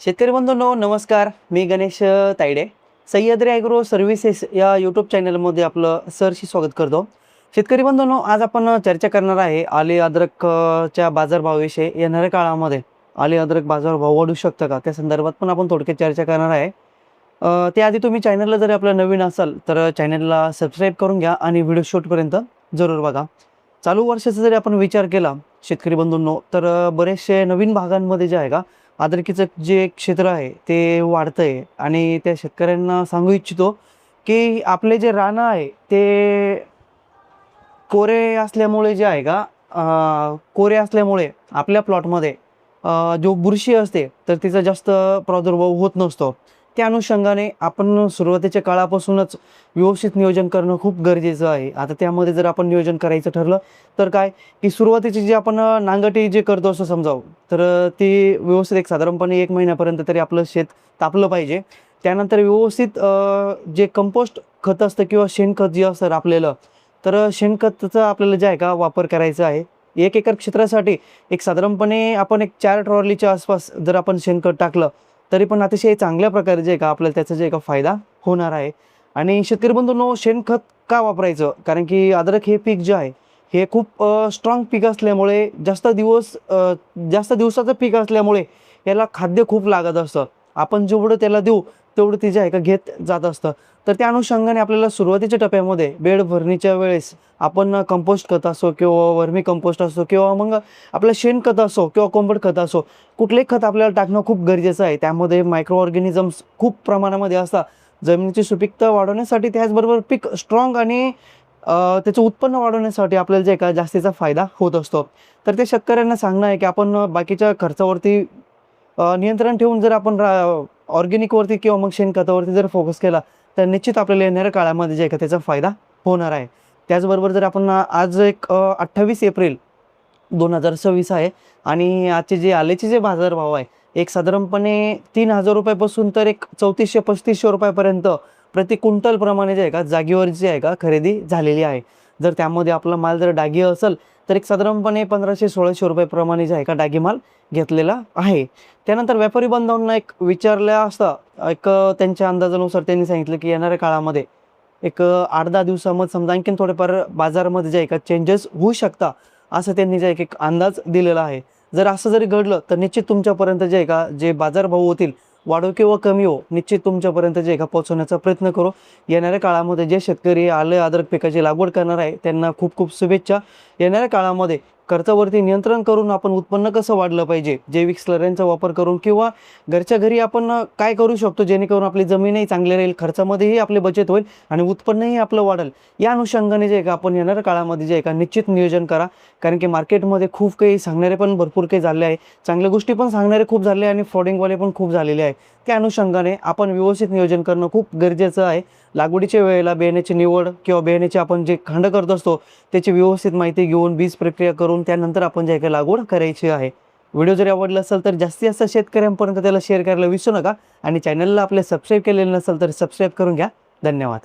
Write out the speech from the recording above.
शेतकरी बंधूंनो नमस्कार. मी Ganesh Tayde Sahyadri agro services या यूट्यूब चॅनलमध्ये आपलं सहर्ष स्वागत करतो. शेतकरी बंधूंनो, आज आपण चर्चा करणार आहे आले अद्रकच्या बाजारभावाविषयी. येणाऱ्या काळामध्ये आले अद्रक बाजारभाव वाढू शकतं का, त्या संदर्भात पण आपण थोडक्यात चर्चा करणार आहे. त्याआधी तुम्ही चॅनलला जर आपलं नवीन असाल तर चॅनलला सबस्क्राईब करून घ्या आणि व्हिडिओ शूटपर्यंत जरूर बघा. चालू वर्षाचा जरी आपण विचार केला शेतकरी बंधूंनो, तर बरेचसे नवीन भागांमध्ये जे आहे का अद्रकीचं जे क्षेत्र आहे ते वाढतंय. आणि त्या शेतकऱ्यांना सांगू इच्छितो की आपले जे रानं आहे ते कोरे असल्यामुळे जे आहे का कोरे असल्यामुळे आपल्या प्लॉटमध्ये जो बुरशी असते तर तिचा जास्त प्रादुर्भाव होत नसतो. त्या अनुषंगाने आपण सुरुवातीच्या काळापासूनच व्यवस्थित नियोजन करणं खूप गरजेचं आहे. आता त्यामध्ये जर आपण नियोजन करायचं ठरलं तर काय की सुरुवातीची जी आपण नांगरटी जे करतो असं समजावं, तर ती व्यवस्थित एक साधारणपणे 1 महिन्यापर्यंत तरी आपलं शेत तापलं पाहिजे. त्यानंतर व्यवस्थित जे कंपोस्ट खत असतं किंवा शेणखत जे असतं रापलेलं, तर शेणखताचा आपल्याला जे आहे का वापर करायचा आहे. 1 एकर क्षेत्रासाठी एक साधारणपणे आपण एक 4 ट्रॉलीच्या आसपास जर आपण शेणखत टाकलं तरी पण अतिशय चांगल्या प्रकारे जे आहे का आपल्याला त्याचा जे आहे का फायदा होणार आहे. आणि शेतकरी बंधूंनो, शेणखत का वापरायचं, कारण की अद्रक हे पीक जे आहे हे खूप स्ट्रॉंग पीक असल्यामुळे जास्त दिवसाचं पीक असल्यामुळे याला खाद्य खूप लागत असतं. आपण जेवढं त्याला देऊ तेवढं ते जे आहे का घेत जात असतं. तर त्या अनुषंगाने आपल्याला सुरुवातीच्या टप्प्यामध्ये बेड भरणीच्या वेळेस आपण कंपोस्ट खत असो किंवा वर्मी कंपोस्ट असो किंवा मग आपलं शेणखत असो किंवा कोंबड खत असो, कुठलेही खत आपल्याला टाकणं खूप गरजेचं आहे. त्यामध्ये मायक्रो ऑर्गॅनिझम्स खूप प्रमाणामध्ये असतात. जमिनीची सुपीकता वाढवण्यासाठी, त्याचबरोबर पीक स्ट्रॉंग आणि त्याचं उत्पन्न वाढवण्यासाठी आपल्याला जे का जास्तीचा फायदा होत असतो. तर ते शेतकऱ्यांना सांगणं आहे की आपण बाकीच्या खर्चावरती नियंत्रण ठेवून जर आपण ऑर्गॅनिकवरती किंवा मग शेणखतावरती जर फोकस केला तर निश्चित आपल्याला येणाऱ्या काळामध्ये जे आहे का त्याचा फायदा होणार आहे. त्याचबरोबर जर आपण आज एक 28 एप्रिल 2026 आहे आणि आजचे जे आलेचे जे बाजारभाव आहे एक साधारणपणे 3,000 रुपयापासून तर एक 3400-3500 रुपयापर्यंत प्रति क्विंटल प्रमाणे जे आहे का जागेवर जे आहे का खरेदी झालेली आहे. जर त्यामध्ये आपला माल जर डागी असेल तर एक साधारणपणे 1500-1600 रुपयाप्रमाणे जे आहे का डागी माल घेतलेला आहे. त्यानंतर व्यापारी बांधवांना एक विचारलं असता, एक त्यांच्या अंदाजानुसार त्यांनी सांगितलं की येणाऱ्या काळामध्ये एक 8-10 दिवसामध्ये समजा आणखीन थोडेफार बाजारामध्ये जे आहे का चेंजेस होऊ शकता, असं त्यांनी जे एक अंदाज दिलेला आहे. जर असं जरी घडलं तर निश्चित तुमच्यापर्यंत जे आहे का जे बाजारभाव होतील, वाढो किंवा कमी हो, निश्चित तुमच्यापर्यंत जे आहे का पोहोचवण्याचा प्रयत्न करू. येणाऱ्या काळामध्ये जे शेतकरी आले अद्रक पिकाची लागवड करणार आहे त्यांना खूप खूप शुभेच्छा. येणाऱ्या काळामध्ये खर्चावरती नियंत्रण करून आपण उत्पन्न कसं वाढलं पाहिजे, जैविक स्लऱ्यांचा वापर करून किंवा घरच्या घरी आपण काय करू शकतो जेणेकरून आपली जमीनही चांगली राहील, खर्चामध्येही आपली बचत होईल आणि उत्पन्नही आपलं वाढेल, या अनुषंगाने जे आहे का आपण येणाऱ्या काळामध्ये जे आहे का निश्चित नियोजन करा. कारण की मार्केटमध्ये खूप काही सांगणारे पण भरपूर काही झाले आहे, चांगल्या गोष्टी पण सांगणारे खूप झाले आणि फ्रॉडिंगवाले पण खूप झालेले आहे. त्या अनुषंगाने आपण व्यवस्थित नियोजन करणं खूप गरजेचं आहे. लागवडीच्या वेळेला बियाण्याची निवड किंवा बियाण्याची आपण जे खंड करत असतो त्याची व्यवस्थित माहिती घेऊन बीज प्रक्रिया करून त्यानंतर आपण जे काही लागवड करायची आहे. व्हिडिओ जर आवडला असेल तर जास्तीत जास्त शेतकऱ्यांपर्यंत त्याला शेअर करायला विसरू नका आणि चॅनलला आपले सबस्क्राईब केलेलं नसेल तर सबस्क्राईब करून घ्या. धन्यवाद.